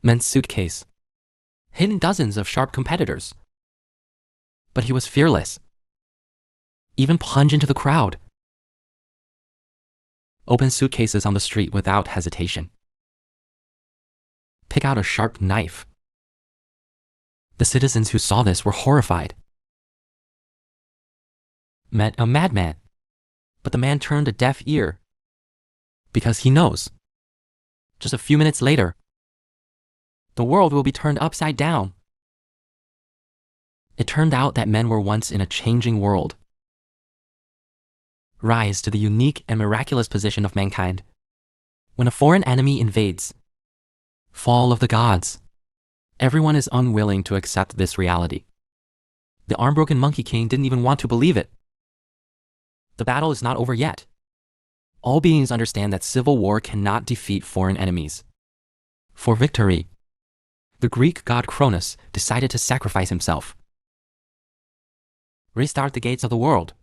men's suitcase, hidden dozens of sharp competitors. But he was fearless. Even plunge into the crowd. Open suitcases on the street without hesitation. Pick out a sharp knife. The citizens who saw this were horrified. Met a madman, but the man turned a deaf ear because he knows. Just a few minutes later, the world will be turned upside down. It turned out that men were once in a changing world. Rise to the unique and miraculous position of mankind. When a foreign enemy invades, fall of the gods. Everyone is unwilling to accept this reality. The arm-broken Monkey King didn't even want to believe it. The battle is not over yet. All beings understand that civil war cannot defeat foreign enemies. For victory, the Greek god Cronus decided to sacrifice himself. Restart the gates of the world.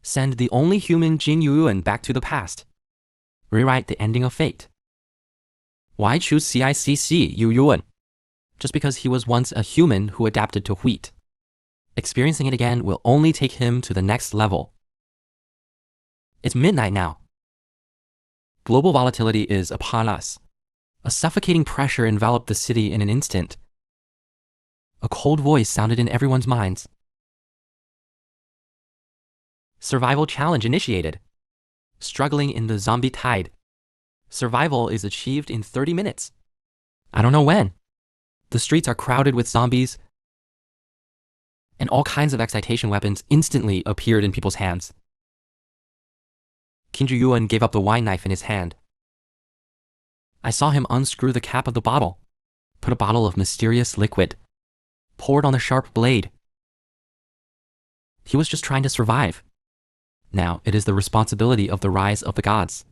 Send the only human Jin Yuan back to the past. Rewrite the ending of fate. Why choose CICC Yu Yuan? Just because he was once a human who adapted to wheat. Experiencing it again will only take him to the next level. It's midnight now. Global volatility is upon us. A suffocating pressure enveloped the city in an instant. A cold voice sounded in everyone's minds. Survival challenge initiated. Struggling in the zombie tide. Survival is achieved in 30 minutes. I don't know when. The streets are crowded with zombies, and all kinds of excitation weapons instantly appeared in people's hands. Kim Ju-yuan gave up the wine knife in his hand. I saw him unscrew the cap of the bottle, put a bottle of mysterious liquid, poured on the sharp blade. He was just trying to survive. Now it is the responsibility of the rise of the gods.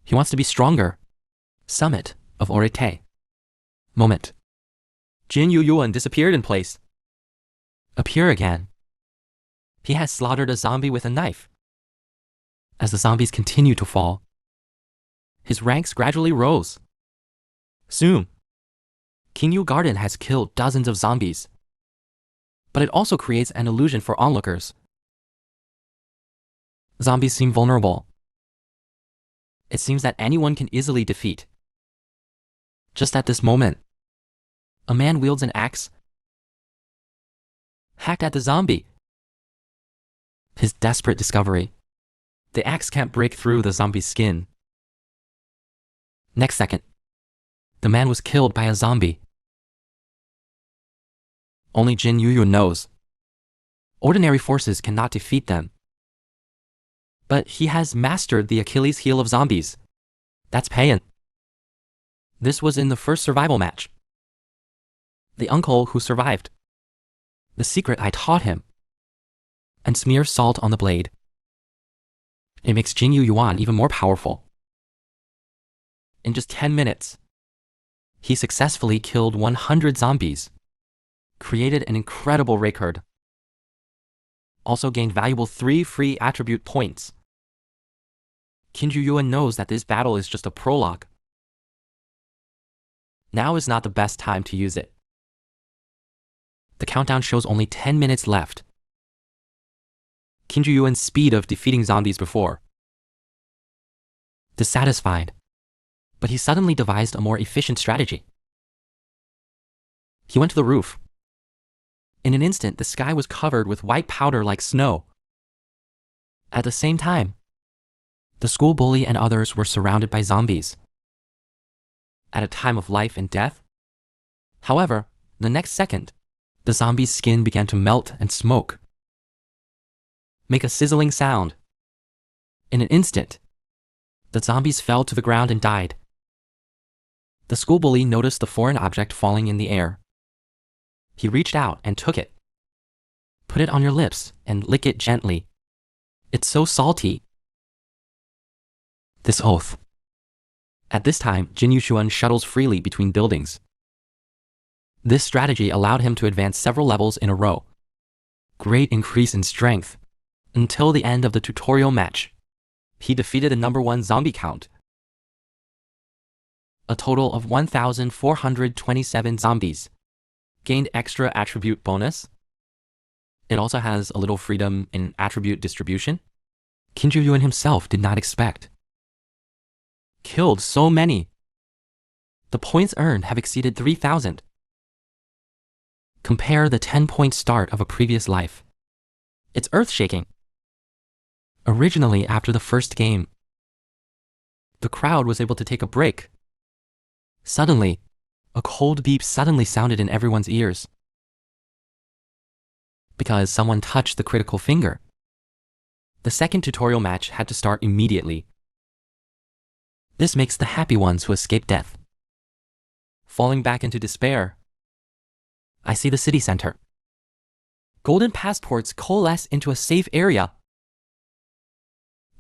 He wants to be stronger. Summit of Orete. Moment. Jin Yu-yuan disappeared in place. Appear again. He has slaughtered a zombie with a knife. As the zombies continue to fall, his ranks gradually rose. Soon, King Yu Garden has killed dozens of zombies, but it also creates an illusion for onlookers. Zombies seem vulnerable. It seems that anyone can easily defeat. Just at this moment, a man wields an axe, hacked at the zombie. His desperate discovery. The axe can't break through the zombie's skin. Next second, the man was killed by a zombie. Only Jin Yu-yuan knows. Ordinary forces cannot defeat them. But he has mastered the Achilles heel of zombies. That's pain. This was in the first survival match. The uncle who survived. The secret I taught him. And smear salt on the blade. It makes Jin Yu-yuan even more powerful. In just 10 minutes, he successfully killed 100 zombies, created an incredible record, also gained valuable 3 free attribute points. Kim Ju-yuan knows that this battle is just a prologue. Now is not the best time to use it. The countdown shows only 10 minutes left. Kim Ju-yuan's speed of defeating zombies before. Dissatisfied, but he suddenly devised a more efficient strategy. He went to the roof. In an instant, the sky was covered with white powder like snow. At the same time, the school bully and others were surrounded by zombies. At a time of life and death. However, the next second, the zombie's skin began to melt and smoke. Make a sizzling sound. In an instant, the zombies fell to the ground and died. The school bully noticed the foreign object falling in the air. He reached out and took it. Put it on your lips and lick it gently. It's so salty. This oath. At this time, Jin Yu-yuan shuttles freely between buildings. This strategy allowed him to advance several levels in a row. Great increase in strength. Until the end of the tutorial match, he defeated the #1 zombie count. a total of 1,427 zombies. Gained extra attribute bonus. It also has a little freedom in attribute distribution. Kim Ju-yeon himself did not expect. Killed so many. The points earned have exceeded 3,000. Compare the 10-point start of a previous life. It's earth-shaking. Originally, after the first game, the crowd was able to take a break. Suddenly, a cold beep suddenly sounded in everyone's ears. Because someone touched the critical finger. The second tutorial match had to start immediately. This makes the happy ones who escape death. Falling back into despair. I see the city center. Golden passports coalesce into a safe area.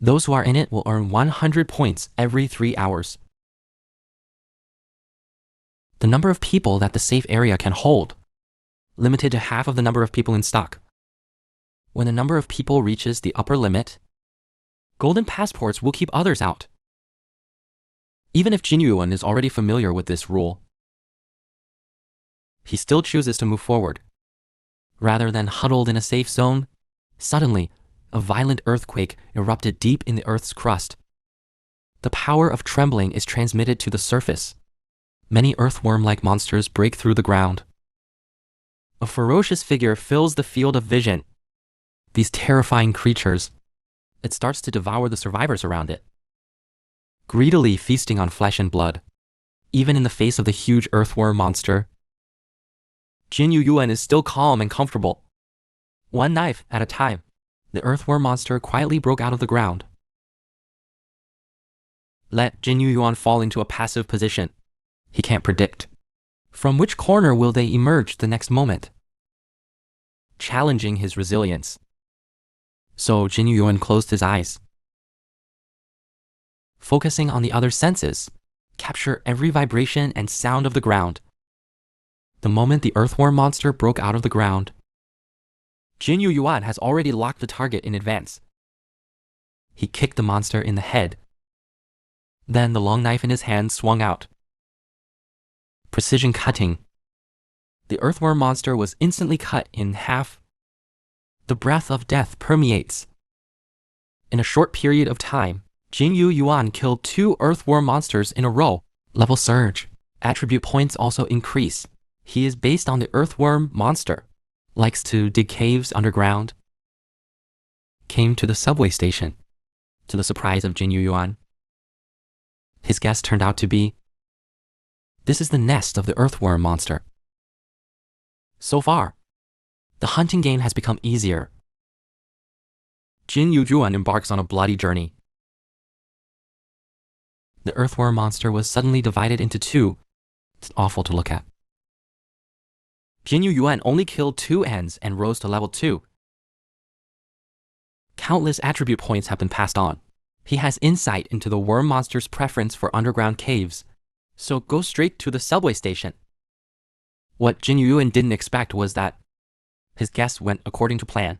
Those who are in it will earn 100 points every 3 hours. The number of people that the safe area can hold, limited to half of the number of people in stock. When the number of people reaches the upper limit, golden passports will keep others out. Even if Jin Yoo-won is already familiar with this rule, he still chooses to move forward. Rather than huddled in a safe zone, suddenly, a violent earthquake erupted deep in the Earth's crust. The power of trembling is transmitted to the surface. Many earthworm-like monsters break through the ground. A ferocious figure fills the field of vision. These terrifying creatures, it starts to devour the survivors around it, greedily feasting on flesh and blood, even in the face of the huge earthworm monster. Jin Yoo-won is still calm and comfortable. One knife at a time, the earthworm monster quietly broke out of the ground. Let Jin Yoo-won fall into a passive position. He can't predict. From which corner will they emerge the next moment? Challenging his resilience. So Jin Yoo-won closed his eyes. Focusing on the other senses, capture every vibration and sound of the ground. The moment the earthworm monster broke out of the ground, Jin Yoo-won has already locked the target in advance. He kicked the monster in the head. Then the long knife in his hand swung out. Precision cutting. The earthworm monster was instantly cut in half. The breath of death permeates. In a short period of time, Jin Yoo-won killed 2 earthworm monsters in a row. Level surge. Attribute points also increase. He is based on the earthworm monster. Likes to dig caves underground. Came to the subway station. To the surprise of Jin Yoo-won, his guess turned out to be, this is the nest of the earthworm monster. So far, the hunting game has become easier. Jin Yoo-won embarks on a bloody journey. The earthworm monster was suddenly divided into 2. It's awful to look at. Jin Yoo-won only killed 2 ends and rose to level 2. Countless attribute points have been passed on. He has insight into the worm monster's preference for underground caves, so go straight to the subway station. What Jin Yoo-won didn't expect was that his guess went according to plan.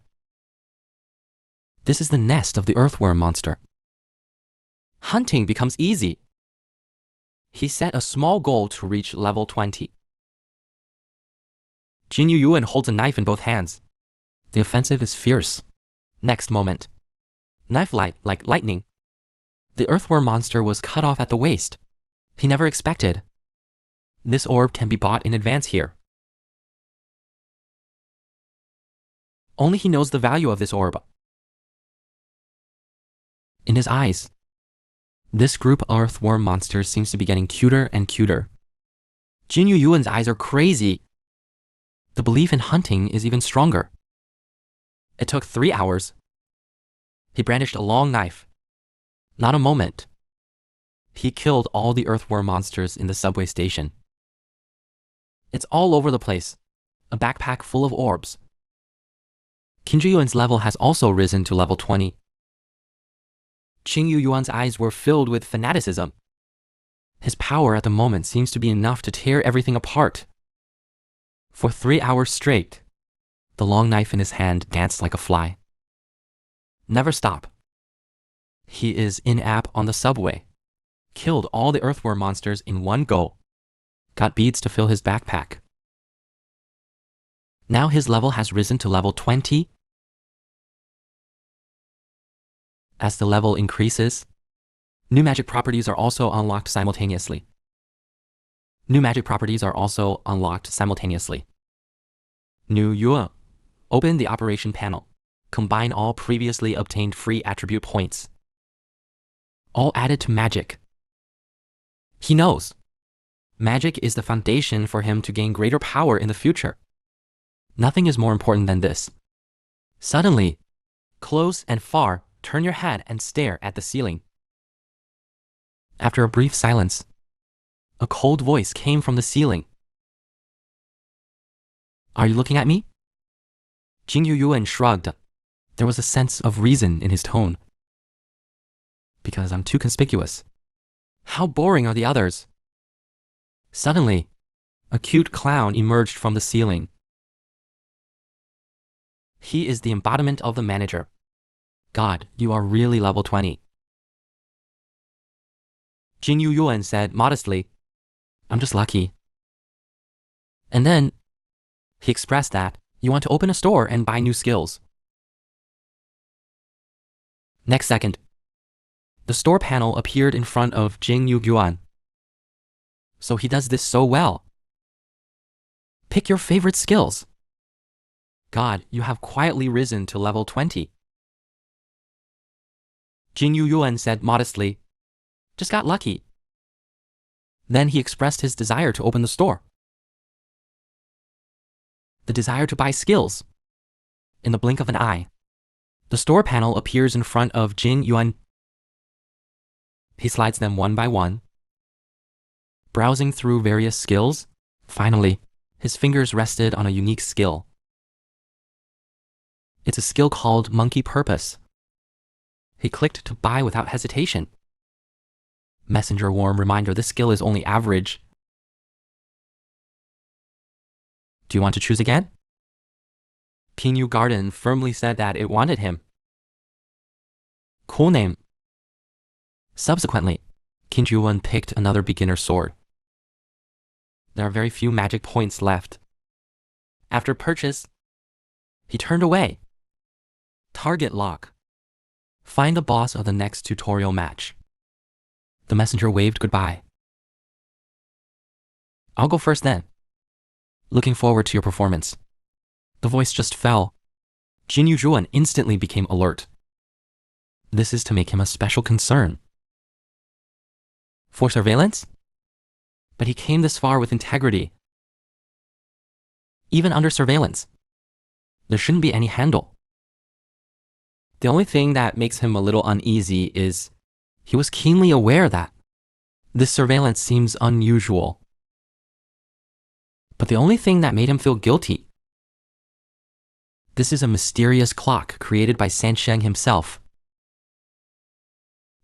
This is the nest of the earthworm monster. Hunting becomes easy. He set a small goal to reach level 20. Jin Yoo-won holds a knife in both hands. The offensive is fierce. Next moment, knife light like lightning. The earthworm monster was cut off at the waist. He never expected. This orb can be bought in advance here. Only he knows the value of this orb. In his eyes, this group of earthworm monsters seems to be getting cuter and cuter. Jin Yoo-won's eyes are crazy. The belief in hunting is even stronger. It took 3 hours. He brandished a long knife. Not a moment. He killed all the earthworm monsters in the subway station. It's all over the place. A backpack full of orbs. Kim Ju-yeon's level has also risen to level 20. Jin Yoo-won's eyes were filled with fanaticism. His power at the moment seems to be enough to tear everything apart. For 3 hours straight, the long knife in his hand danced like a fly. Never stop. He is in-app on the subway, killed all the earthworm monsters in one go, got beads to fill his backpack. Now his level has risen to level 20. As the level increases, new magic properties are also unlocked simultaneously. New Yuan. Open the operation panel. Combine all previously obtained free attribute points. All added to magic. He knows. Magic is the foundation for him to gain greater power in the future. Nothing is more important than this. Suddenly, close and far, turn your head and stare at the ceiling. After a brief silence, a cold voice came from the ceiling. Are you looking at me? Jing Yuan shrugged. There was a sense of reason in his tone. Because I'm too conspicuous. How boring are the others? Suddenly, a cute clown emerged from the ceiling. He is the embodiment of the manager. God, you are really level 20. Jing Yuan said modestly, I'm just lucky. And then, he expressed that you want to open a store and buy new skills. Next second, the store panel appeared in front of Jing Yuan. So he does this so well. Pick your favorite skills. God, you have quietly risen to level 20. Jing Yuan said modestly, just got lucky. Then he expressed his desire to open the store. The desire to buy skills. In the blink of an eye, the store panel appears in front of Jing Yuan. He slides them one by one. Browsing through various skills, finally, his fingers rested on a unique skill. It's a skill called Monkey Purpose. He clicked to buy without hesitation. Messenger warm reminder, this skill is only average. Do you want to choose again? Pinyu Garden firmly said that it wanted him. Cool name. Subsequently, Qin Yuan picked another beginner sword. There are very few magic points left. After purchase, he turned away. Target lock. Find the boss of the next tutorial match. The messenger waved goodbye. I'll go first then. Looking forward to your performance. The voice just fell. Jin Yuan instantly became alert. This is to make him a special concern. For surveillance? But he came this far with integrity. Even under surveillance, there shouldn't be any handle. The only thing that makes him a little uneasy is he was keenly aware that this surveillance seems unusual. But the only thing that made him feel guilty, this is a mysterious clock created by Sansheng himself.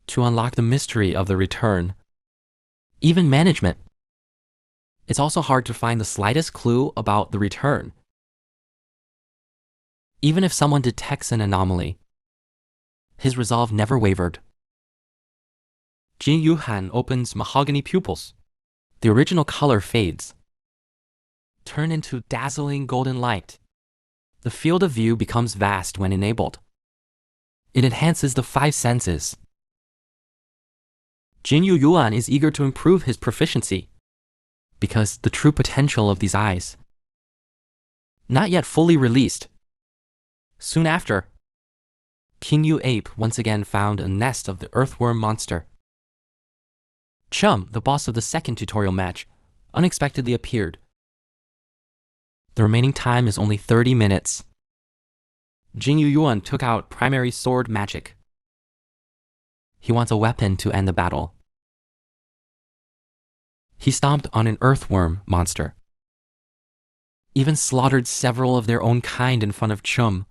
To unlock the mystery of the return, even management, it's also hard to find the slightest clue about the return. Even if someone detects an anomaly, his resolve never wavered. Jin Yuhan opens mahogany pupils. The original color fades. Turn into dazzling golden light. The field of view becomes vast when enabled. It enhances the five senses. Jin Yuan is eager to improve his proficiency because the true potential of these eyes, not yet fully released. Soon after, Qin Ape once again found a nest of the earthworm monster. Chum, the boss of the second tutorial match, unexpectedly appeared. The remaining time is only 30 minutes. Jin Yuan took out primary sword magic. He wants a weapon to end the battle. He stomped on an earthworm monster. Even slaughtered several of their own kind in front of Chum.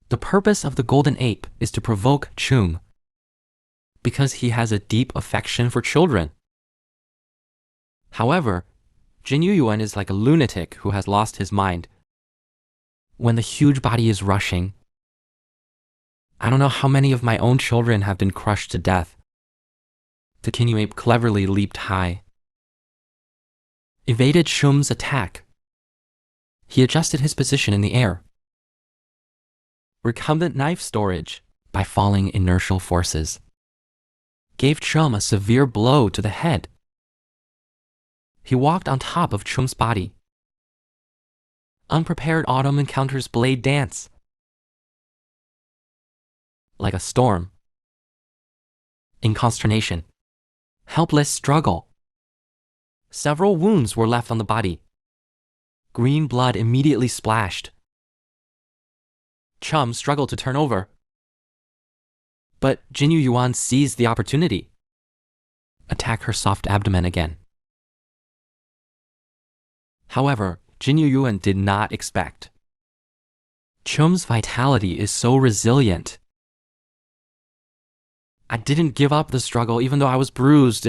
The purpose of the golden ape is to provoke Chung, because he has a deep affection for children. However, Jin Yuan is like a lunatic who has lost his mind. When the huge body is rushing, I don't know how many of my own children have been crushed to death. The king ape cleverly leaped high, evaded Shum's attack. He adjusted his position in the air. Recumbent knife storage by falling inertial forces. Gave Chum a severe blow to the head. He walked on top of Chum's body. Unprepared autumn encounters blade dance. Like a storm. In consternation. Helpless struggle. Several wounds were left on the body. Green blood immediately splashed. Chum struggled to turn over. But Jinyu Yuan seized the opportunity. Attack her soft abdomen again. However, Jinyu Yuan did not expect. Chum's vitality is so resilient. I didn't give up the struggle even though I was bruised.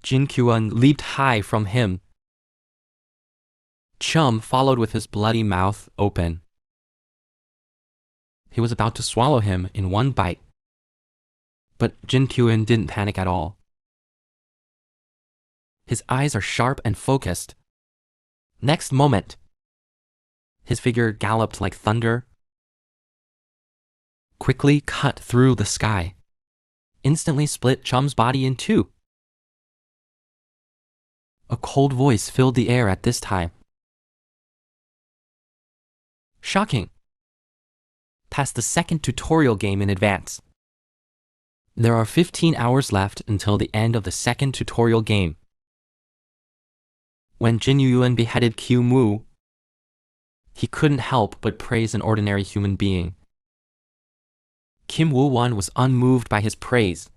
Jin Yuan leaped high from him. Chum followed with his bloody mouth open. He was about to swallow him in one bite. But Jin Yuan didn't panic at all. His eyes are sharp and focused. Next moment, his figure galloped like thunder, quickly cut through the sky, instantly split Chum's body in two. A cold voice filled the air at this time. Shocking. Pass the second tutorial game in advance. There are 15 hours left until the end of the second tutorial game. When Jinyu Yuan beheaded Q Mu, he couldn't help but praise an ordinary human being. Kim Woo-won was unmoved by his praise.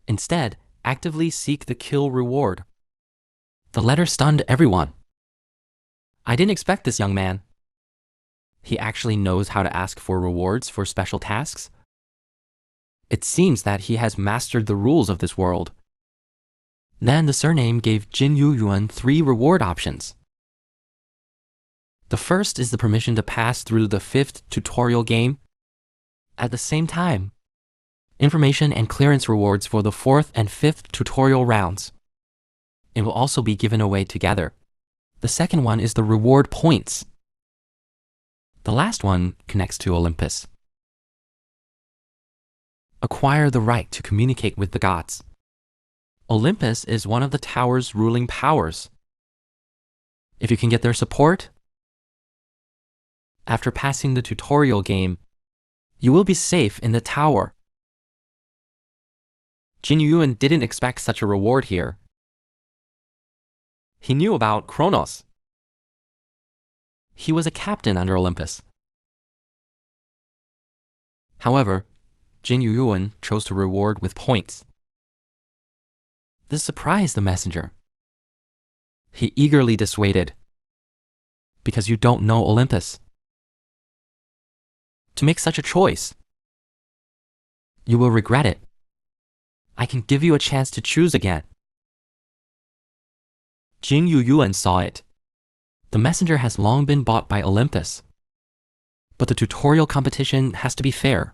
Instead, actively seek the kill reward. The letter stunned everyone. I didn't expect this young man. He actually knows how to ask for rewards for special tasks. It seems that he has mastered the rules of this world. Then the surname gave Jinyu Yuan 3 reward options. The first is the permission to pass through the 5th tutorial game. At the same time, information and clearance rewards for the 4th and 5th tutorial rounds. It will also be given away together. The second one is the reward points. The last one connects to Olympus. Acquire the right to communicate with the gods. Olympus is one of the tower's ruling powers. If you can get their support, after passing the tutorial game, you will be safe in the tower. Jin Yuan didn't expect such a reward here. He knew about Kronos. He was a captain under Olympus. However, Jin Yuan chose to reward with points. This surprised the messenger. He eagerly dissuaded. Because you don't know Olympus. To make such a choice, you will regret it. I can give you a chance to choose again. Jin Yuan saw it. The messenger has long been bought by Olympus. But the tutorial competition has to be fair.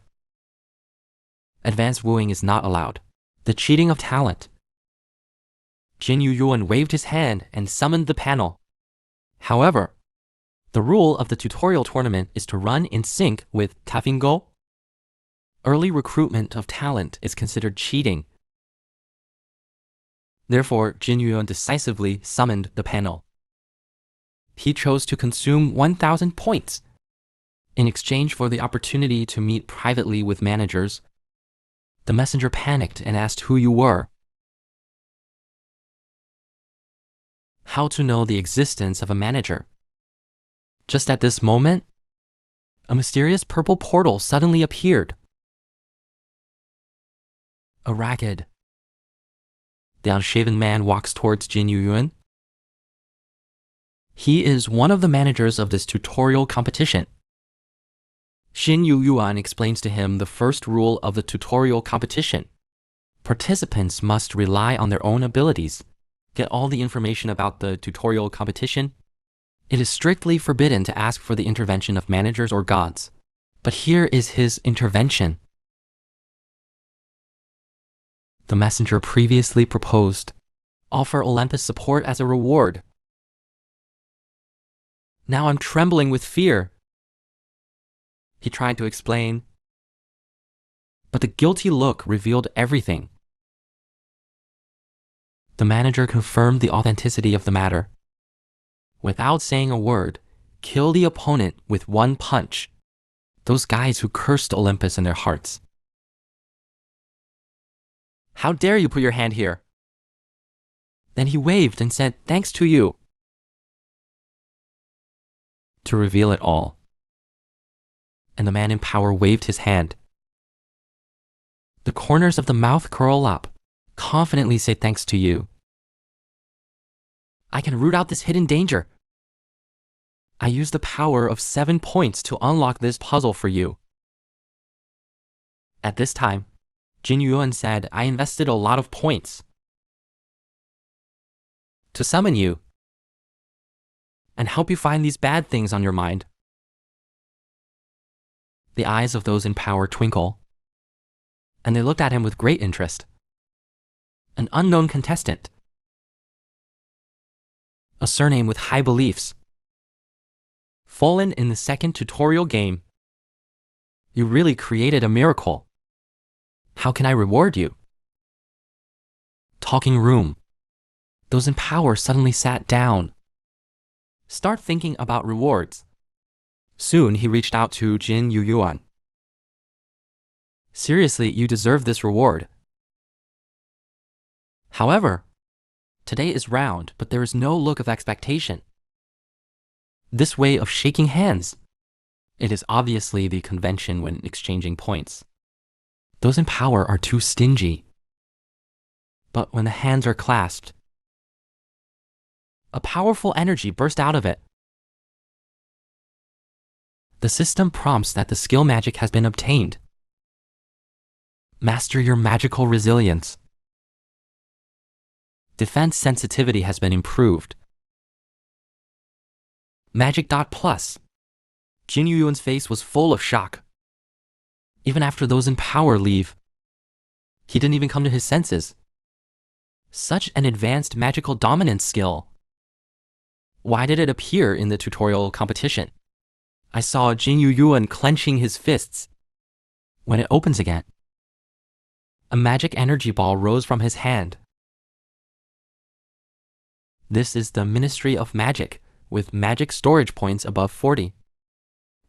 Advanced wooing is not allowed. The cheating of talent. Jin Yuan waved his hand and summoned the panel. However, the rule of the tutorial tournament is to run in sync with Tafingo. Early recruitment of talent is considered cheating. Therefore, Jin Yuan decisively summoned the panel. He chose to consume 1,000 points. In exchange for the opportunity to meet privately with managers, the messenger panicked and asked who you were. How to know the existence of a manager. Just at this moment, a mysterious purple portal suddenly appeared. A ragged, the unshaven man walks towards Jin Yuan. He is one of the managers of this tutorial competition. Jin Yuan explains to him the first rule of the tutorial competition. Participants must rely on their own abilities. Get all the information about the tutorial competition. It is strictly forbidden to ask for the intervention of managers or gods. But here is his intervention. The messenger previously proposed. Offer Olympus support as a reward. Now I'm trembling with fear. He tried to explain, but the guilty look revealed everything. The manager confirmed the authenticity of the matter. Without saying a word, kill the opponent with one punch. Those guys who cursed Olympus in their hearts. How dare you put your hand here? Then he waved and said, thanks to you. To reveal it all. And the man in power waved his hand. The corners of the mouth curl up, confidently say thanks to you. I can root out this hidden danger. I use the power of 7 points to unlock this puzzle for you. At this time, Jin Yuan said, I invested a lot of points to summon you and help you find these bad things on your mind. The eyes of those in power twinkle, and they looked at him with great interest. An unknown contestant. A surname with high beliefs. Fallen in the second tutorial game. You really created a miracle. How can I reward you? Talking room. Those in power suddenly sat down. Start thinking about rewards. Soon he reached out to Jin Yuan. Seriously, you deserve this reward. However, today is round, but there is no look of expectation. This way of shaking hands. It is obviously the convention when exchanging points. Those in power are too stingy. But when the hands are clasped, a powerful energy burst out of it. The system prompts that the skill magic has been obtained. Master your magical resilience. Defense sensitivity has been improved. Magic dot plus. Jin Yuan's face was full of shock. Even after those in power leave, he didn't even come to his senses. Such an advanced magical dominance skill. Why did it appear in the tutorial competition? I saw Jin Yuan clenching his fists. When it opens again, a magic energy ball rose from his hand. This is the Ministry of Magic, with magic storage points above 40.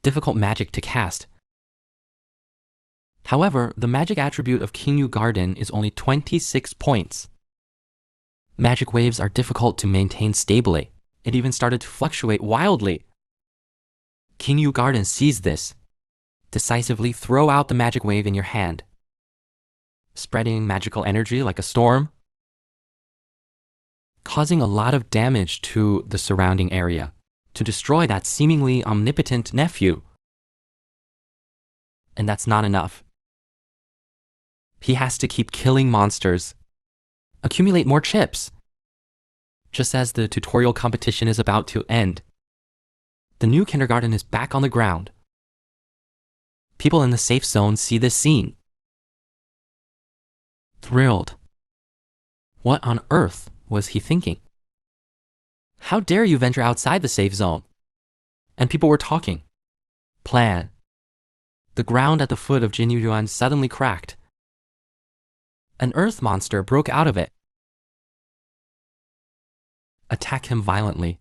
Difficult magic to cast. However, the magic attribute of Kinyu Garden is only 26 points. Magic waves are difficult to maintain stably. It even started to fluctuate wildly. Kinyu Garden sees this. Decisively throw out the magic wave in your hand, spreading magical energy like a storm, causing a lot of damage to the surrounding area to destroy that seemingly omnipotent nephew. And that's not enough. He has to keep killing monsters, accumulate more chips. Just as the tutorial competition is about to end, the new kindergarten is back on the ground. People in the safe zone see this scene. Thrilled. What on earth was he thinking? How dare you venture outside the safe zone? And people were talking. Plan. The ground at the foot of Jin Yuan suddenly cracked. An earth monster broke out of it. Attack him violently.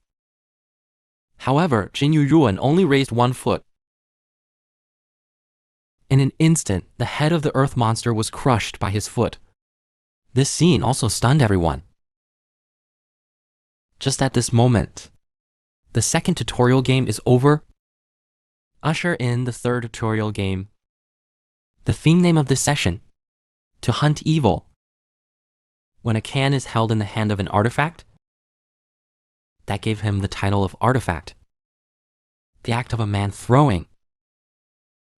However, Jin Yuan only raised 1 foot. In an instant, the head of the earth monster was crushed by his foot. This scene also stunned everyone. Just at this moment, the second tutorial game is over. Usher in the third tutorial game. The theme name of this session: To Hunt Evil. When a can is held in the hand of an artifact, that gave him the title of artifact. The act of a man throwing,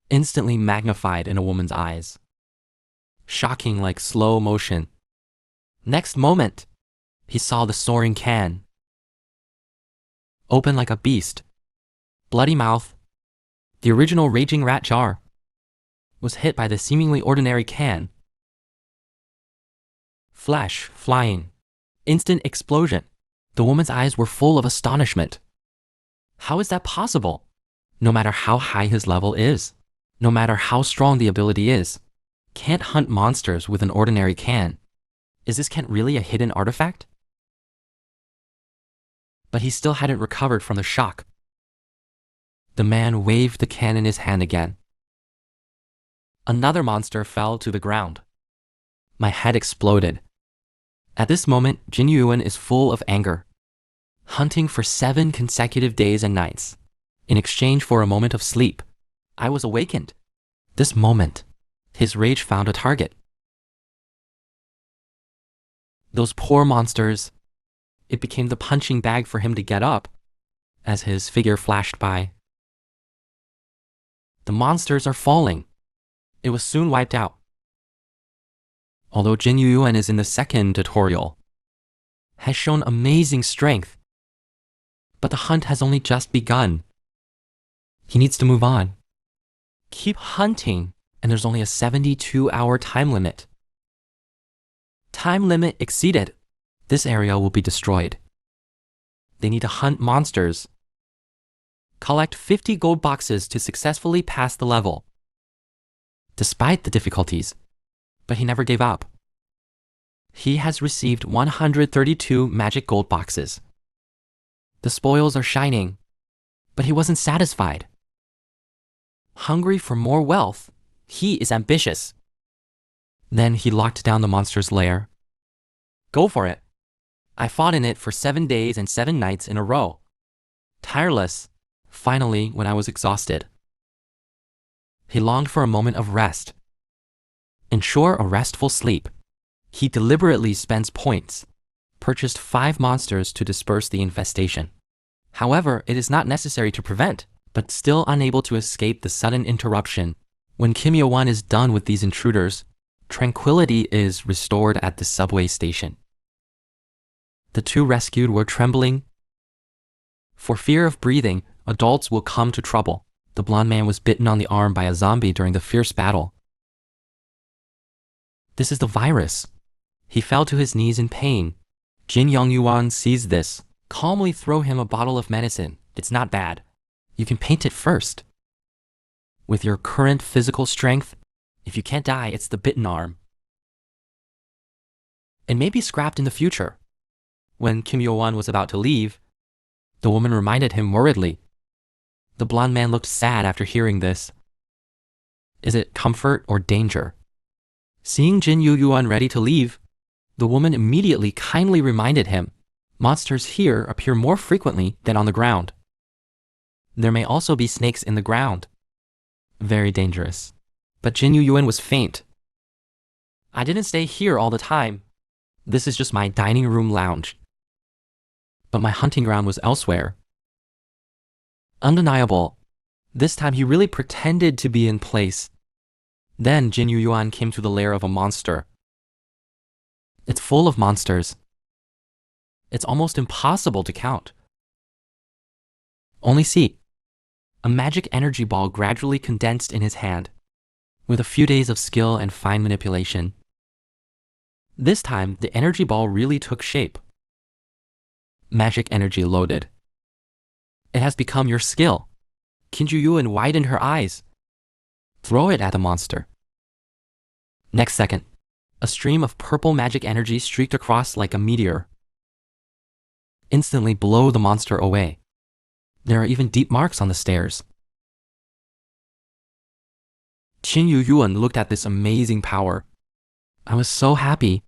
instantly magnified in a woman's eyes. Shocking like slow motion. Next moment, he saw the soaring can. Open like a beast. Bloody mouth. The original raging rat jar was hit by the seemingly ordinary can. Flash, flying. Instant explosion. The woman's eyes were full of astonishment. How is that possible? No matter how high his level is, no matter how strong the ability is, can't hunt monsters with an ordinary can. Is this can really a hidden artifact? But he still hadn't recovered from the shock. The man waved the can in his hand again. Another monster fell to the ground. My head exploded. At this moment, Jin Yuan is full of anger. Hunting for 7 consecutive days and nights. In exchange for a moment of sleep, I was awakened. This moment, his rage found a target. Those poor monsters. It became the punching bag for him to get up as his figure flashed by. The monsters are falling. It was soon wiped out. Although Jin Yuan is in the second tutorial, has shown amazing strength, but the hunt has only just begun. He needs to move on. Keep hunting, and there's only a 72-hour time limit. Time limit exceeded. This area will be destroyed. They need to hunt monsters. Collect 50 gold boxes to successfully pass the level. Despite the difficulties, but he never gave up. He has received 132 magic gold boxes. The spoils are shining, but he wasn't satisfied. Hungry for more wealth, he is ambitious. Then he locked down the monster's lair. Go for it. I fought in it for 7 days and 7 nights in a row. Tireless, finally when I was exhausted. He longed for a moment of rest. Ensure a restful sleep. He deliberately spends points, purchased 5 monsters to disperse the infestation. However, it is not necessary to prevent, but still unable to escape the sudden interruption. When Kim Yo-won is done with these intruders, tranquility is restored at the subway station. The 2 rescued were trembling. For fear of breathing, adults will come to trouble. The blonde man was bitten on the arm by a zombie during the fierce battle. This is the virus. He fell to his knees in pain. Jin Young-yuan sees this. Calmly throw him a bottle of medicine. It's not bad. You can paint it first. With your current physical strength, if you can't die, it's the bitten arm. It may be scrapped in the future. When Kim Yo-won was about to leave, the woman reminded him worriedly. The blonde man looked sad after hearing this. Is it comfort or danger? Seeing Jin Yuan ready to leave, the woman immediately kindly reminded him, monsters here appear more frequently than on the ground. There may also be snakes in the ground. Very dangerous. But Jin Yuan was faint. I didn't stay here all the time. This is just my dining room lounge. But my hunting ground was elsewhere. Undeniable. This time he really pretended to be in place. Then Jin Yuan came to the lair of a monster. It's full of monsters. It's almost impossible to count. Only see. A magic energy ball gradually condensed in his hand. With a few days of skill and fine manipulation. This time, the energy ball really took shape. Magic energy loaded. It has become your skill. Kim Ju-yuan widened her eyes. Throw it at the monster. Next second, a stream of purple magic energy streaked across like a meteor. Instantly blow the monster away. There are even deep marks on the stairs. Jin Yuan looked at this amazing power. I was so happy.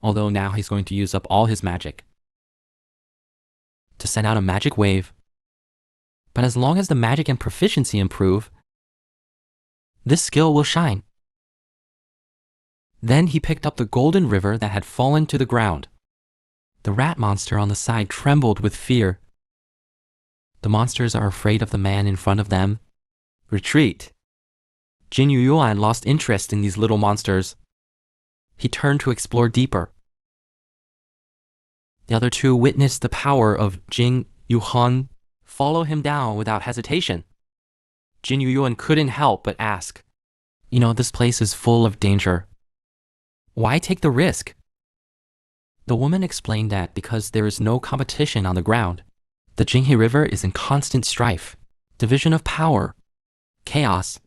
Although now he's going to use up all his magic to send out a magic wave. But as long as the magic and proficiency improve, this skill will shine. Then he picked up the golden river that had fallen to the ground. The rat monster on the side trembled with fear. The monsters are afraid of the man in front of them. Retreat. Jin Yuan lost interest in these little monsters. He turned to explore deeper. The other 2 witnessed the power of Jin Yuan follow him down without hesitation. Jin Yuan couldn't help but ask, this place is full of danger. Why take the risk? The woman explained that because there is no competition on the ground, the Jinghe River is in constant strife, division of power, chaos.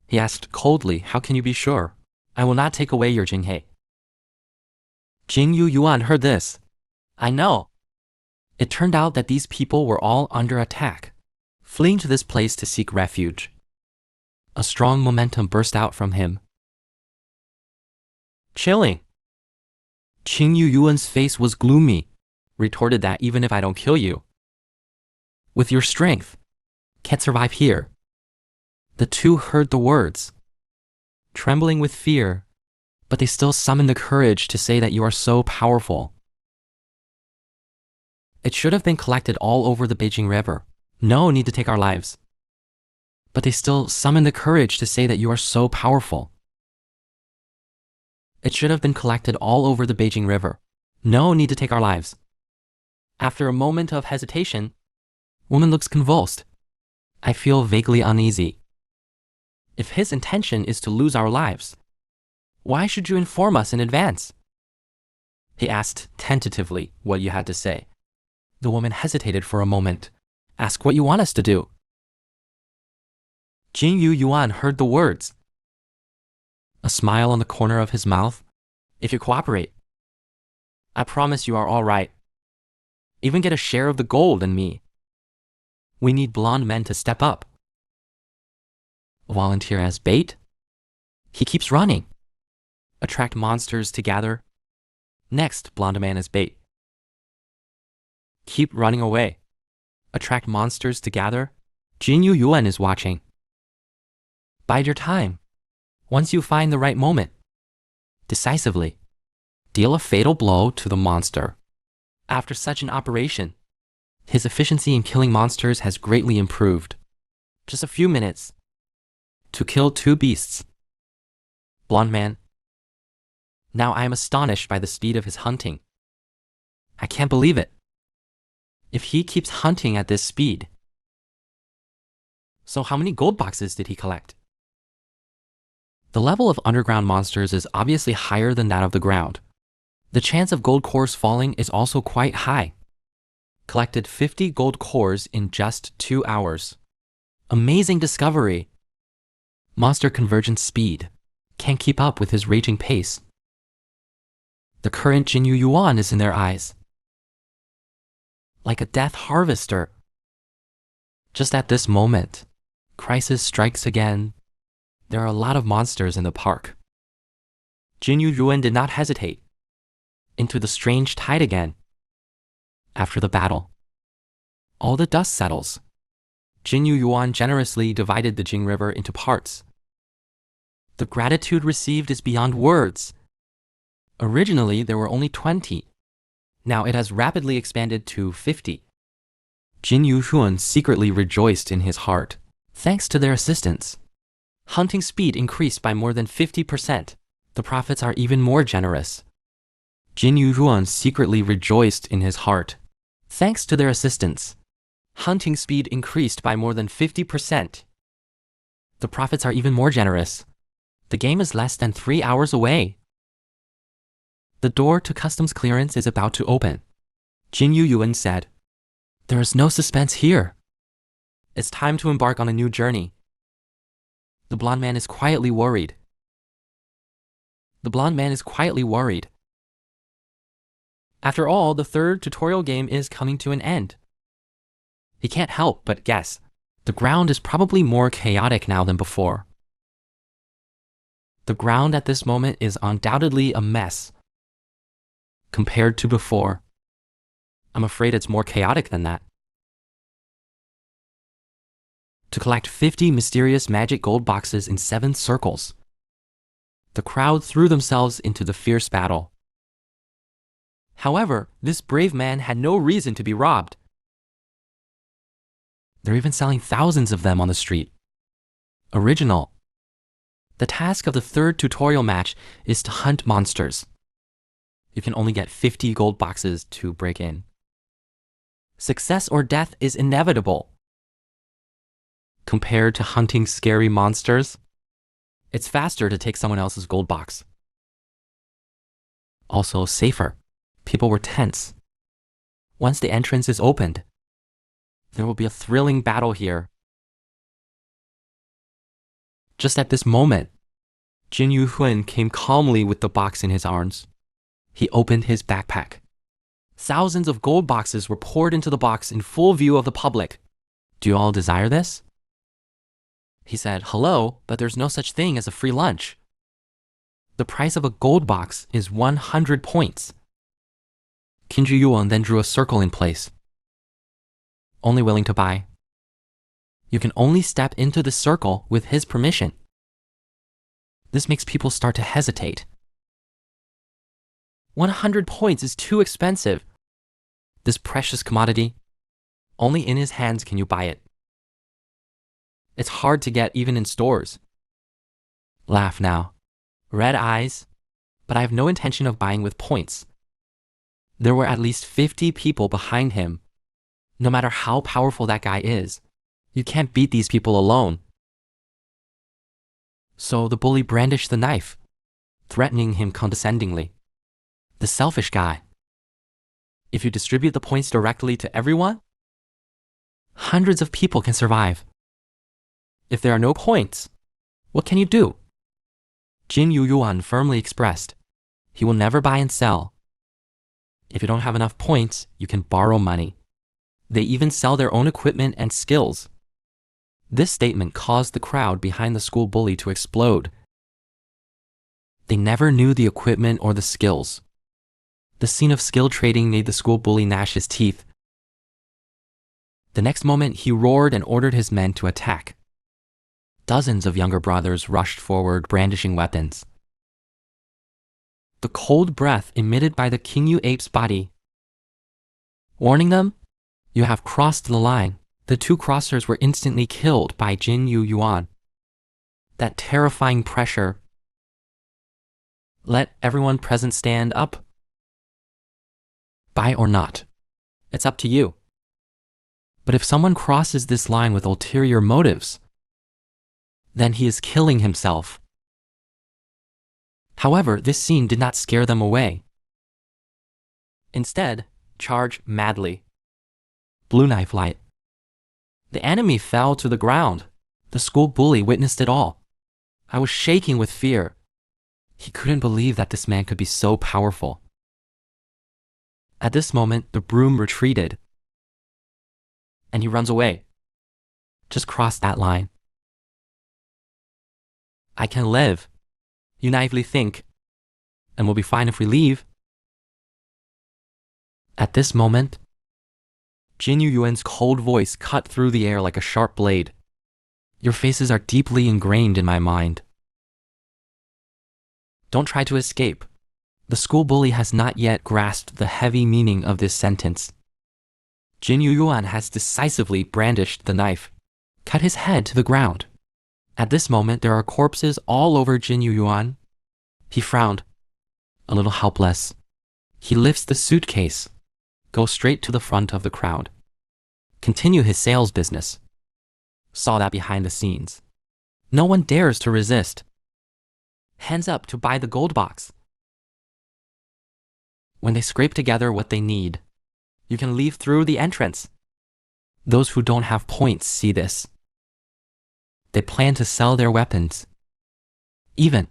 He asked coldly, how can you be sure? I will not take away your Jinghe. Jing Yu Yuan heard this. I know. It turned out that these people were all under attack, fleeing to this place to seek refuge. A strong momentum burst out from him. Chilling. Jing Yu Yuan's face was gloomy, retorted that even if I don't kill you, with your strength, can't survive here. The two heard the words, trembling with fear, but they still summoned the courage to say that you are so powerful. It should have been collected all over the Beijing River. No need to take our lives. But they still summoned the courage to say that you are so powerful. It should have been collected all over the Beijing River. No need to take our lives. After a moment of hesitation, woman looks convulsed. I feel vaguely uneasy. If his intention is to lose our lives, why should you inform us in advance? He asked tentatively what you had to say. The woman hesitated for a moment. Ask what you want us to do. Jing Yu Yuan heard the words. A smile on the corner of his mouth. If you cooperate, I promise you are all right. Even get a share of the gold and me. We need blonde men to step up. Volunteer as bait? He keeps running. Attract monsters to gather. Next, blonde man as bait. Keep running away. Attract monsters to gather. Jin Yu Yuan is watching. Bide your time. Once you find the right moment, decisively, deal a fatal blow to the monster. After such an operation, his efficiency in killing monsters has greatly improved. Just a few minutes to kill 2 beasts. Blonde man. Now I am astonished by the speed of his hunting. I can't believe it. If he keeps hunting at this speed. So how many gold boxes did he collect? The level of underground monsters is obviously higher than that of the ground. The chance of gold cores falling is also quite high. Collected 50 gold cores in just 2 hours. Amazing discovery. Monster convergence speed. Can't keep up with his raging pace. The current Jin Yu Yuan is in their eyes. Like a death harvester. Just at this moment, crisis strikes again. There are a lot of monsters in the park. Jin Yu Yuan did not hesitate. Into the strange tide again. After the battle, all the dust settles. Jin Yu Yuan generously divided the Jing River into parts. The gratitude received is beyond words. Originally, there were only 20. Now it has rapidly expanded to 50. Jin Yu Yuan secretly rejoiced in his heart. Thanks to their assistance, hunting speed increased by more than 50%. The profits are even more generous. Jin Yu Yuan secretly rejoiced in his heart. Thanks to their assistance, hunting speed increased by more than 50%. The profits are even more generous. The game is less than 3 hours away. The door to customs clearance is about to open. Jin Yu Yuan said, there is no suspense here. It's time to embark on a new journey. The blonde man is quietly worried. The blonde man is quietly worried. After all, the 3rd tutorial game is coming to an end. He can't help but guess. The ground is probably more chaotic now than before. The ground at this moment is undoubtedly a mess. Compared to before, I'm afraid it's more chaotic than that. To collect 50 mysterious magic gold boxes in 7 circles, the crowd threw themselves into the fierce battle. However, this brave man had no reason to be robbed. They're even selling thousands of them on the street. Original. The task of the 3rd tutorial match is to hunt monsters. You can only get 50 gold boxes to break in. Success or death is inevitable. Compared to hunting scary monsters, it's faster to take someone else's gold box. Also safer. People were tense. Once the entrance is opened, there will be a thrilling battle here. Just at this moment, Jin Yu-hun came calmly with the box in his arms. He opened his backpack. Thousands of gold boxes were poured into the box in full view of the public. Do you all desire this? He said, hello, but there's no such thing as a free lunch. The price of a gold box is 100 points. Kim Ju-yeon then drew a circle in place. Only willing to buy. You can only step into the circle with his permission. This makes people start to hesitate. 100 points is too expensive. This precious commodity, only in his hands can you buy it. It's hard to get even in stores. Laugh now. Red eyes, but I have no intention of buying with points. There were at least 50 people behind him. No matter how powerful that guy is, you can't beat these people alone. So the bully brandished the knife, threatening him condescendingly. The selfish guy. If you distribute the points directly to everyone, hundreds of people can survive. If there are no points, what can you do? Jin Yu-yuan firmly expressed, he will never buy and sell. If you don't have enough points, you can borrow money. They even sell their own equipment and skills. This statement caused the crowd behind the school bully to explode. They never knew the equipment or the skills. The scene of skill trading made the school bully gnash his teeth. The next moment, he roared and ordered his men to attack. Dozens of younger brothers rushed forward, brandishing weapons. The cold breath emitted by the Kingyu ape's body, warning them, you have crossed the line. The two crossers were instantly killed by Jin Yu-yuan. That terrifying pressure. Let everyone present stand up. Buy or not, it's up to you. But if someone crosses this line with ulterior motives, then he is killing himself. However, this scene did not scare them away. Instead, charge madly. Blue knife light. The enemy fell to the ground. The school bully witnessed it all. I was shaking with fear. He couldn't believe that this man could be so powerful. At this moment, the broom retreated, and he runs away. Just cross that line. I can live, you naively think, and we'll be fine if we leave. At this moment, Jin Yu-yuan's cold voice cut through the air like a sharp blade. Your faces are deeply ingrained in my mind. Don't try to escape. The school bully has not yet grasped the heavy meaning of this sentence. Jin Yu-yuan has decisively brandished the knife, cut his head to the ground. At this moment, there are corpses all over Jin Yu-yuan. He frowned, a little helpless. He lifts the suitcase, goes straight to the front of the crowd, continue his sales business. Saw that behind the scenes. No one dares to resist. Hands up to buy the gold box. When they scrape together what they need, you can leave through the entrance. Those who don't have points see this. They plan to sell their weapons. Even.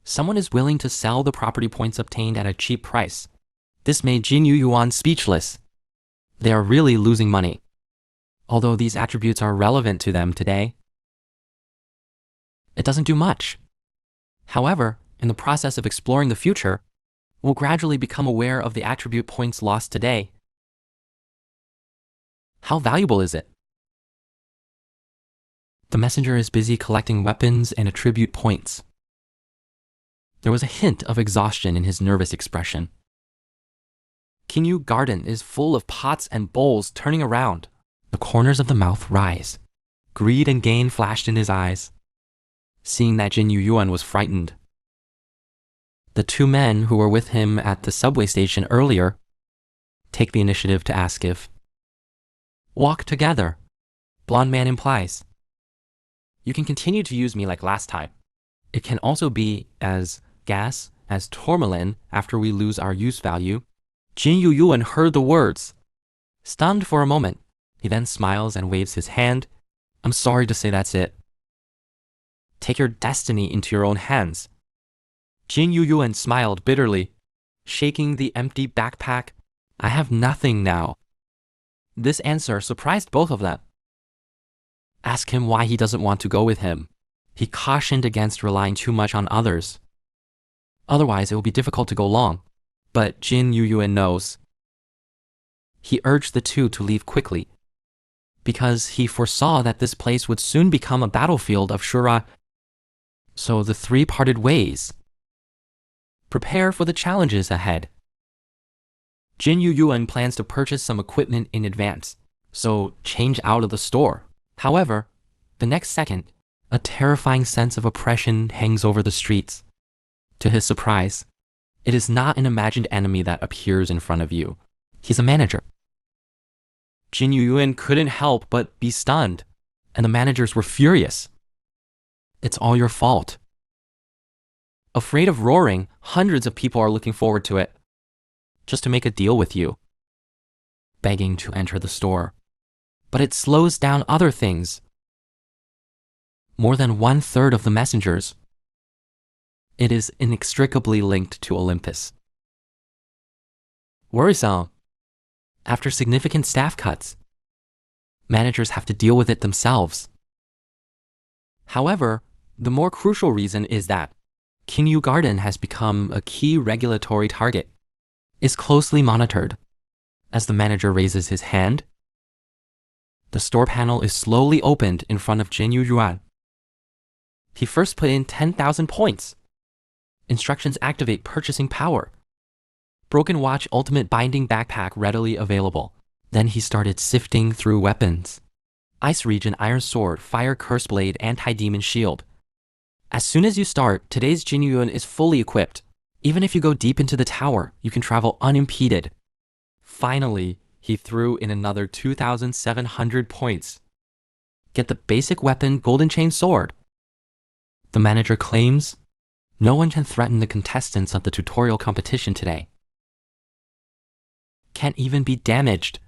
Someone is willing to sell the property points obtained at a cheap price. This made Jin Yu-yuan speechless. They are really losing money. Although these attributes are relevant to them today, it doesn't do much. However, in the process of exploring the future, we'll gradually become aware of the attribute points lost today. How valuable is it? The messenger is busy collecting weapons and attribute points. There was a hint of exhaustion in his nervous expression. Kingyu Garden is full of pots and bowls turning around. The corners of the mouth rise. Greed and gain flashed in his eyes. Seeing that Jin Yu-yuan was frightened, the two men who were with him at the subway station earlier take the initiative to ask if walk together, blonde man implies. You can continue to use me like last time. It can also be as gas as tourmaline after we lose our use value. Jin Yuyuan heard the words. Stunned for a moment, he then smiles and waves his hand. I'm sorry to say that's it. Take your destiny into your own hands. Jin Yuyuan smiled bitterly, shaking the empty backpack. I have nothing now. This answer surprised both of them. Ask him why he doesn't want to go with him. He cautioned against relying too much on others. Otherwise, it will be difficult to go long. But Jin Yuyuan knows. He urged the two to leave quickly, because he foresaw that this place would soon become a battlefield of Shura. So the three parted ways. Prepare for the challenges ahead. Jin Yuyuan plans to purchase some equipment in advance, so change out of the store. However, the next second, a terrifying sense of oppression hangs over the streets. To his surprise, it is not an imagined enemy that appears in front of you. He's a manager. Jin Yuyuan couldn't help but be stunned, and the managers were furious. It's all your fault. Afraid of roaring, hundreds of people are looking forward to it, just to make a deal with you, begging to enter the store. But it slows down other things. More than 1/3 of the messengers. It is inextricably linked to Olympus. Worrisome. After significant staff cuts, managers have to deal with it themselves. However, the more crucial reason is that Kinyu Garden has become a key regulatory target, is closely monitored. As the manager raises his hand, the store panel is slowly opened in front of Jin Yuyuan. He first put in 10,000 points. Instructions activate purchasing power. Broken watch ultimate binding backpack readily available. Then he started sifting through weapons. Ice region iron sword, fire curse blade, anti-demon shield. As soon as you start, today's Jin Yuyuan is fully equipped. Even if you go deep into the tower, you can travel unimpeded. Finally, he threw in another 2,700 points. Get the basic weapon golden chain sword. The manager claims no one can threaten the contestants of the tutorial competition today. Can't even be damaged.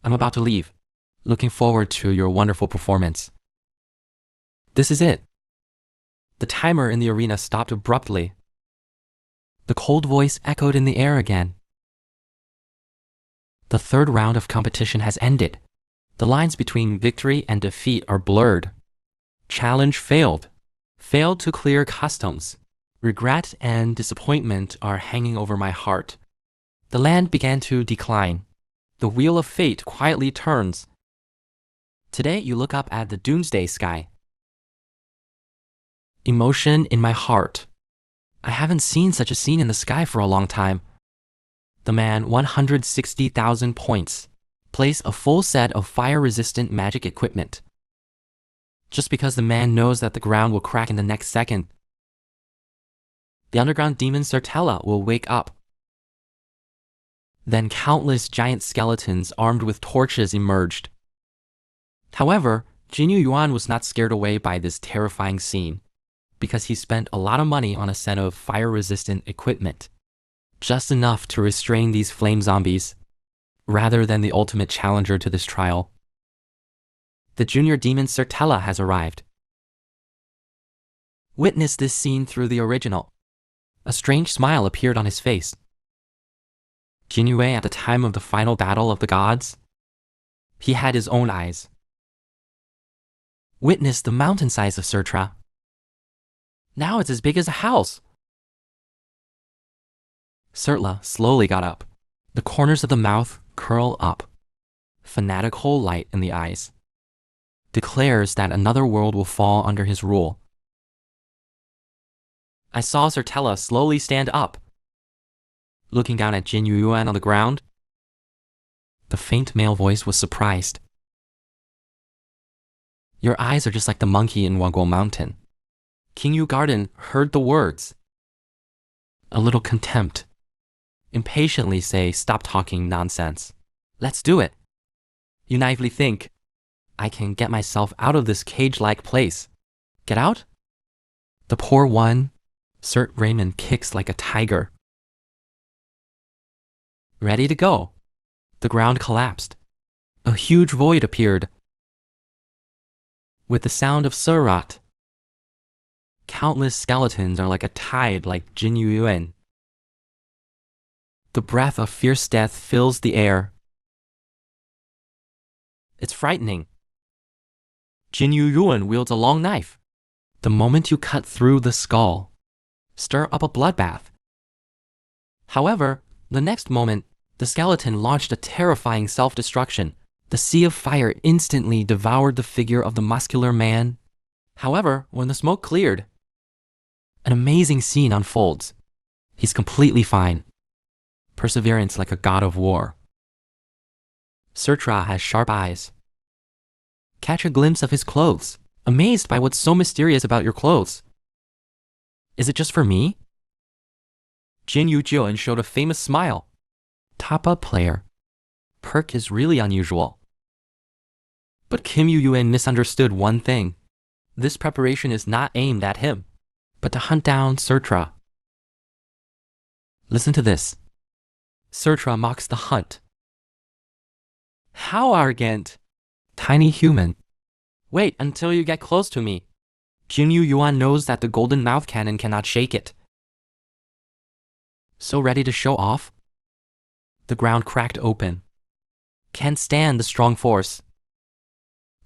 I'm about to leave. Looking forward to your wonderful performance. This is it. The timer in the arena stopped abruptly. The cold voice echoed in the air again. The third round of competition has ended. The lines between victory and defeat are blurred. Challenge failed. Failed to clear customs. Regret and disappointment are hanging over my heart. The land began to decline. The wheel of fate quietly turns. Today you look up at the doomsday sky. Emotion in my heart. I haven't seen such a scene in the sky for a long time. The man 160,000 points. Place a full set of fire-resistant magic equipment. Just because the man knows that the ground will crack in the next second. The underground demon Sertella will wake up. Then countless giant skeletons armed with torches emerged. However, Jin Yuyuan was not scared away by this terrifying scene, because he spent a lot of money on a set of fire-resistant equipment. Just enough to restrain these flame zombies, rather than the ultimate challenger to this trial. The junior demon Sertella has arrived. Witness this scene through the original. A strange smile appeared on his face. Jinyue at the time of the final battle of the gods, he had his own eyes. Witness the mountain size of Sertra. Now it's as big as a house. Sertla slowly got up. The corners of the mouth curl up. Fanatical light in the eyes. Declares that another world will fall under his rule. I saw Sertella slowly stand up. Looking down at Jin Yuyuan on the ground, the faint male voice was surprised. Your eyes are just like the monkey in Wangguo Mountain. Kinyu Garden heard the words. A little contempt. Impatiently say, stop talking nonsense. Let's do it. You naively think, I can get myself out of this cage-like place. Get out? The poor one, Sir Raymond kicks like a tiger. Ready to go. The ground collapsed. A huge void appeared. With the sound of Surat, countless skeletons are like a tide like Jin Yuan. The breath of fierce death fills the air. It's frightening. Jin Yuan wields a long knife. The moment you cut through the skull, stir up a bloodbath. However, the next moment, the skeleton launched a terrifying self-destruction. The sea of fire instantly devoured the figure of the muscular man. However, when the smoke cleared, an amazing scene unfolds. He's completely fine. Perseverance like a god of war. Surtra has sharp eyes. Catch a glimpse of his clothes, amazed by what's so mysterious about your clothes. Is it just for me? Jin Yujian showed a famous smile. Top-up player. Perk is really unusual. But Kim Yuan misunderstood one thing. This preparation is not aimed at him, but to hunt down Surtra. Listen to this. Surtra mocks the hunt. How arrogant! Tiny human. Wait until you get close to me. Jin Yuan knows that the golden mouth cannon cannot shake it. So ready to show off? The ground cracked open. Can't stand the strong force.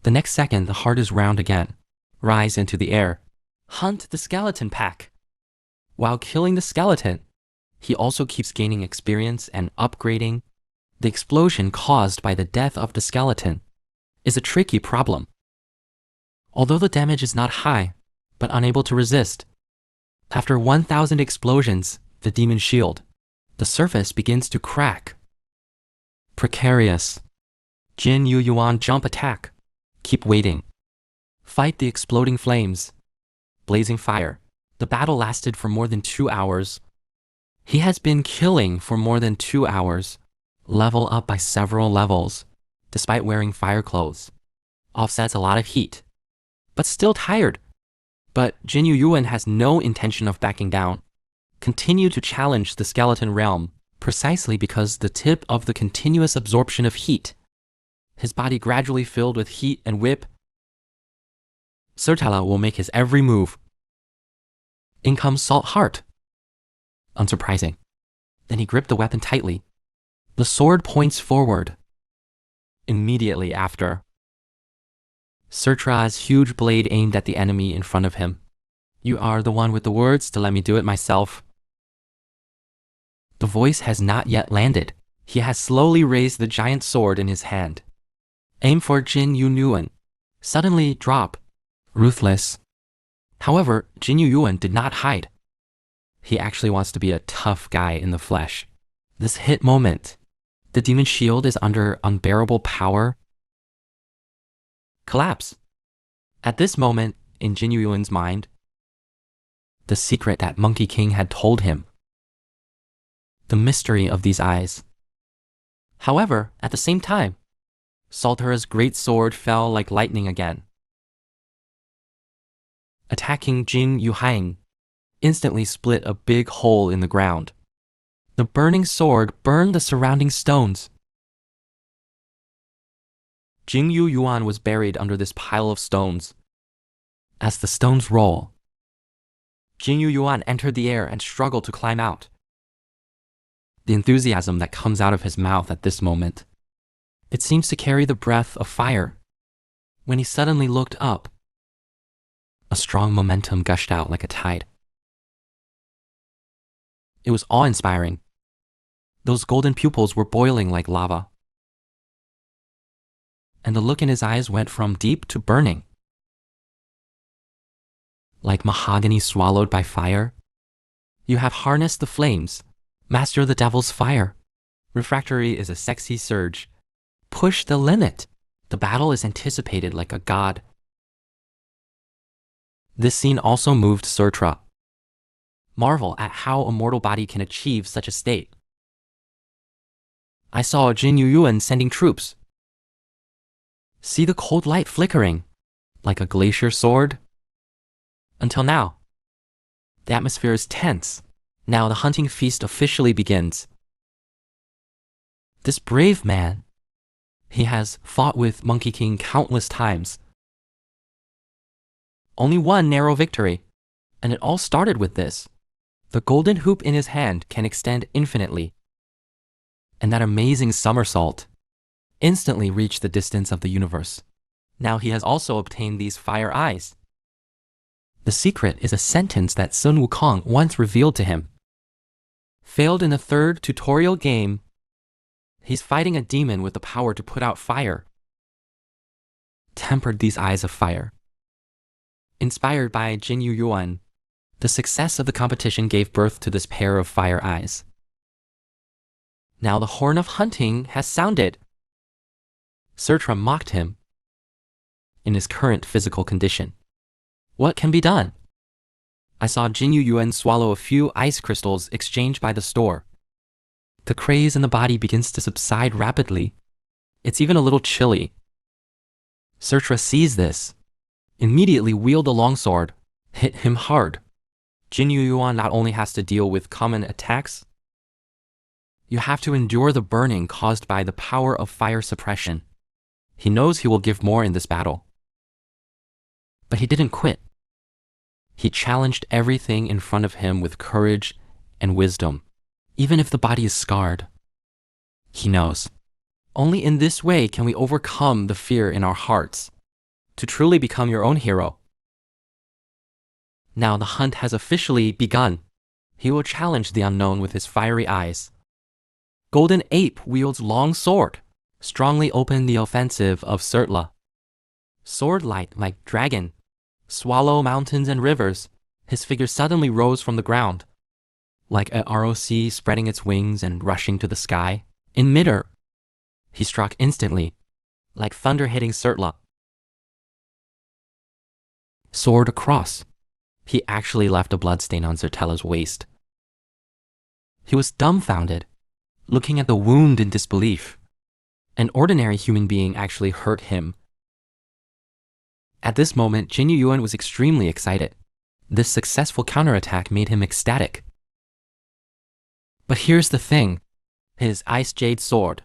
The next second, the heart is round again. Rise into the air. Hunt the skeleton pack. While killing the skeleton, he also keeps gaining experience and upgrading. The explosion caused by the death of the skeleton is a tricky problem. Although the damage is not high, but unable to resist. After 1,000 explosions, the demon shield, the surface begins to crack. Precarious. Jin Yuan jump attack. Keep waiting. Fight the exploding flames. Blazing fire. The battle lasted for more than 2 hours. He has been killing for more than 2 hours. Level up by several levels, despite wearing fire clothes. Offsets a lot of heat. But still tired. But Jin Yuan has no intention of backing down. Continue to challenge the skeleton realm, precisely because the tip of the continuous absorption of heat. His body gradually filled with heat and whip. Surtala will make his every move. In comes Salt Heart. Unsurprising. Then he gripped the weapon tightly. The sword points forward. Immediately after, Surtra's huge blade aimed at the enemy in front of him. You are the one with the words to let me do it myself. The voice has not yet landed. He has slowly raised the giant sword in his hand. Aim for Jin Yuan. Suddenly drop. Ruthless. However, Jin Yuan did not hide. He actually wants to be a tough guy in the flesh. This hit moment. The demon shield is under unbearable power. Collapse. At this moment, in Jin Yuan's mind, the secret that Monkey King had told him. The mystery of these eyes. However, at the same time, Saltera's great sword fell like lightning again. Attacking Jin Yuhang, instantly split a big hole in the ground. The burning sword burned the surrounding stones. Jin Yuan was buried under this pile of stones. As the stones roll, Jin Yuan entered the air and struggled to climb out. The enthusiasm that comes out of his mouth at this moment, it seems to carry the breath of fire. When he suddenly looked up, a strong momentum gushed out like a tide. It was awe-inspiring. Those golden pupils were boiling like lava. And the look in his eyes went from deep to burning. Like mahogany swallowed by fire. You have harnessed the flames. Master the devil's fire. Refractory is a sexy surge. Push the limit. The battle is anticipated like a god. This scene also moved Surtra. Marvel at how a mortal body can achieve such a state. I saw Jin Yuan sending troops. See the cold light flickering, like a glacier sword? Until now. The atmosphere is tense. Now the hunting feast officially begins. This brave man, he has fought with Monkey King countless times. Only one narrow victory, and it all started with this. The golden hoop in his hand can extend infinitely. And that amazing somersault instantly reached the distance of the universe. Now he has also obtained these fire eyes. The secret is a sentence that Sun Wukong once revealed to him. Failed in the third tutorial game, he's fighting a demon with the power to put out fire. Tempered these eyes of fire. Inspired by Jin Yu Yuan, the success of the competition gave birth to this pair of fire eyes. Now the horn of hunting has sounded. Surtra mocked him in his current physical condition. What can be done? I saw Jin Yu Yuan swallow a few ice crystals exchanged by the store. The craze in the body begins to subside rapidly. It's even a little chilly. Surtra sees this, immediately wield a longsword, hit him hard. Jin Yu Yuan not only has to deal with common attacks, you have to endure the burning caused by the power of fire suppression. He knows he will give more in this battle. But he didn't quit. He challenged everything in front of him with courage and wisdom. Even if the body is scarred, he knows. Only in this way can we overcome the fear in our hearts to truly become your own hero. Now the hunt has officially begun. He will challenge the unknown with his fiery eyes. Golden Ape wields long sword, strongly open the offensive of Surtla. Sword light like dragon, swallow mountains and rivers. His figure suddenly rose from the ground, like a ROC spreading its wings and rushing to the sky. In midair, he struck instantly, like thunder hitting Surtla. Sword across. He actually left a bloodstain on Zertella's waist. He was dumbfounded, looking at the wound in disbelief. An ordinary human being actually hurt him. At this moment, Jin Yu Yuan was extremely excited. This successful counterattack made him ecstatic. But here's the thing. His Ice Jade Sword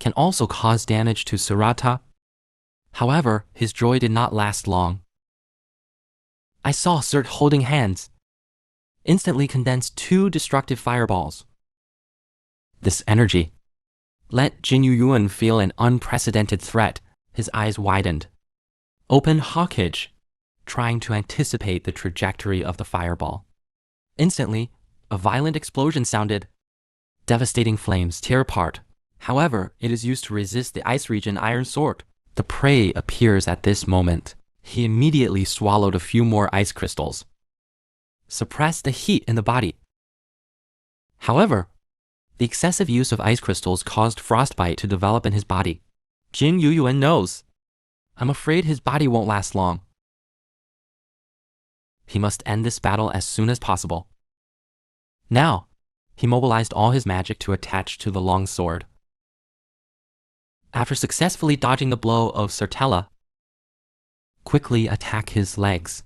can also cause damage to Surata. However, his joy did not last long. I saw Surt holding hands, instantly condensed 2 destructive fireballs. This energy let Jin Yu Yuan feel an unprecedented threat. His eyes widened, open hawkage, trying to anticipate the trajectory of the fireball. Instantly, a violent explosion sounded. Devastating flames tear apart. However, it is used to resist the Ice Region Iron Sword. The prey appears at this moment. He immediately swallowed a few more ice crystals, suppressed the heat in the body. However, the excessive use of ice crystals caused frostbite to develop in his body. Jin Yu Yuan knows. I'm afraid his body won't last long. He must end this battle as soon as possible. Now, he mobilized all his magic to attach to the long sword. After successfully dodging the blow of Zertella, quickly attack his legs.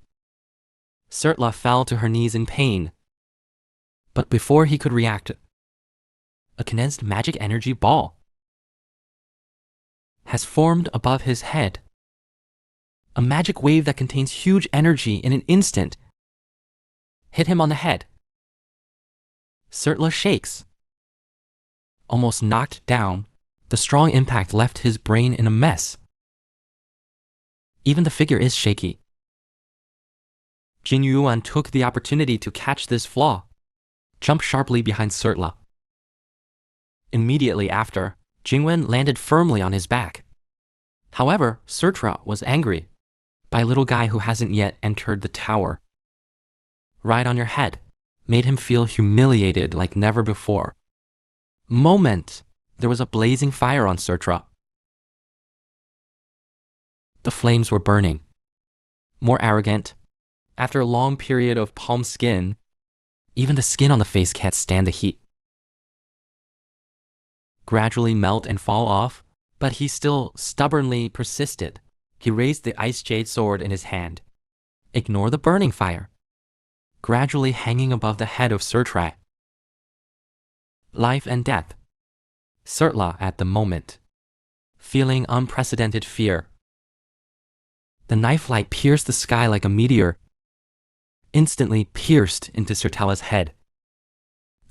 Surtla fell to her knees in pain. But before he could react, a condensed magic energy ball has formed above his head. A magic wave that contains huge energy in an instant hit him on the head. Surtla shakes. Almost knocked down, the strong impact left his brain in a mess. Even the figure is shaky. Jin Yu Yuan took the opportunity to catch this flaw, jumped sharply behind Surtla. Immediately after, Jingwen landed firmly on his back. However, Surtra was angry by a little guy who hasn't yet entered the tower. Right on your head made him feel humiliated like never before. Moment, there was a blazing fire on Surtra. The flames were burning. More arrogant, after a long period of palm skin, even the skin on the face can't stand the heat. Gradually melt and fall off, but he still stubbornly persisted. He raised the Ice Jade Sword in his hand. Ignore the burning fire. gradually hanging above the head of Sertrai. Life and death. Sertla at the moment, feeling unprecedented fear. The knife light pierced the sky like a meteor, instantly pierced into Sertala's head.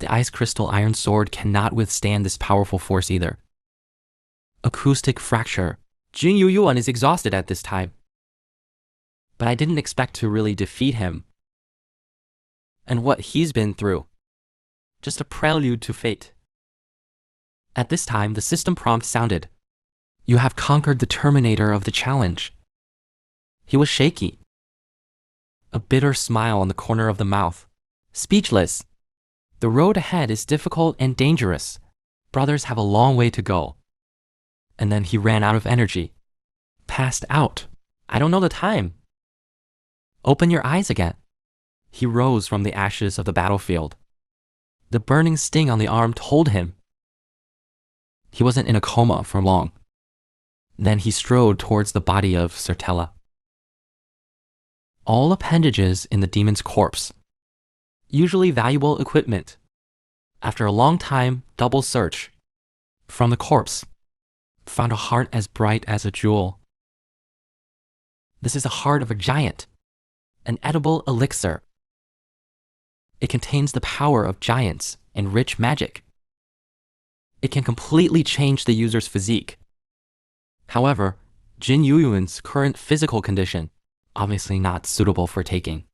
The ice crystal iron sword cannot withstand this powerful force either. Acoustic fracture. Jin Yuyuan is exhausted at this time. But I didn't expect to really defeat him. And what he's been through. Just a prelude to fate. At this time, the system prompt sounded. You have conquered the terminator of the challenge. He was shaky. A bitter smile on the corner of the mouth. Speechless. The road ahead is difficult and dangerous. Brothers have a long way to go. And then he ran out of energy. Passed out. I don't know the time. Open your eyes again. He rose from the ashes of the battlefield. The burning sting on the arm told him. He wasn't in a coma for long. Then he strode towards the body of Sertela. All appendages in the demon's corpse. Usually valuable equipment. After a long time, double search. From the corpse, found a heart as bright as a jewel. This is the heart of a giant, an edible elixir. It contains the power of giants and rich magic. It can completely change the user's physique. However, Jin Yuyuan's current physical condition, obviously not suitable for taking.